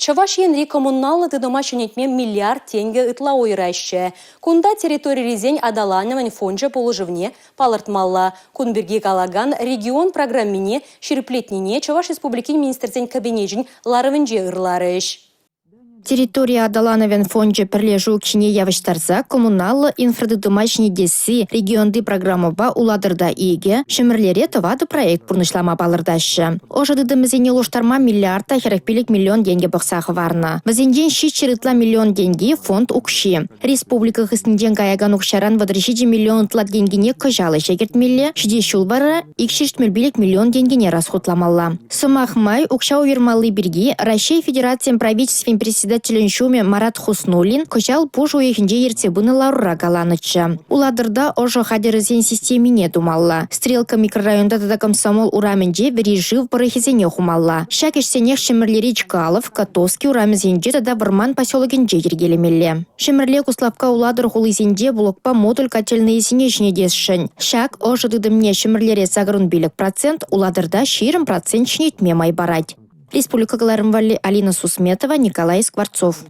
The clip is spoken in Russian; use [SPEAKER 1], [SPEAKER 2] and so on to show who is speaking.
[SPEAKER 1] Чаваш енри коммуналы тыдыма шенетме миллиард тенге ытла ойраща. Кунда территория резень адалановань фонже положивне палыртмалла. Кунберги калаган регион программине шереплетнине Чаваш республики министрден кабинежин ларывенже ырларыш.
[SPEAKER 2] Территория Адалановен фонде прилежу кшине явыштарса коммуналы инфрадыдымашни деси регионды программаба уладырда иге, шемерлере товады проект пурнышлама балырдашы. Ожа дыдымызене луштарма миллиарда 45 миллион деньги бақсағы варна. Вазенден шичерытла миллион деньги фонд укши. Республика хыстынден гаяган укшаран вадрышиджи миллион тла деньгине кыжалы шегертмелле, шиде шулбары икшиштмельбилек миллион деньгине расхутламалла. Сымах май укша увермалы бирги Россия Федерациям правительствен председатель Шуме Марат Хуснулин кычал пуш уехинже ерцебыны лаура галанычы. Уладырда ожо хадерызен системине думалла. Стрелка микрорайонда тада комсомол ураменже бережив барахизене хумалла. Шакешсенех шемерлери Чкалов, Котовский урамезенже тада варман поселогенже ергелемелле. Шемерле куслапка уладыр хулызенже блокпа модуль котельные синечне десшін. Шак ожо дыдымне шемерлере сагрун билік процент, уладырда ширым процент шнетме майбарать. Республика Галарымвали, Алина Сусметова, Николай Скворцов.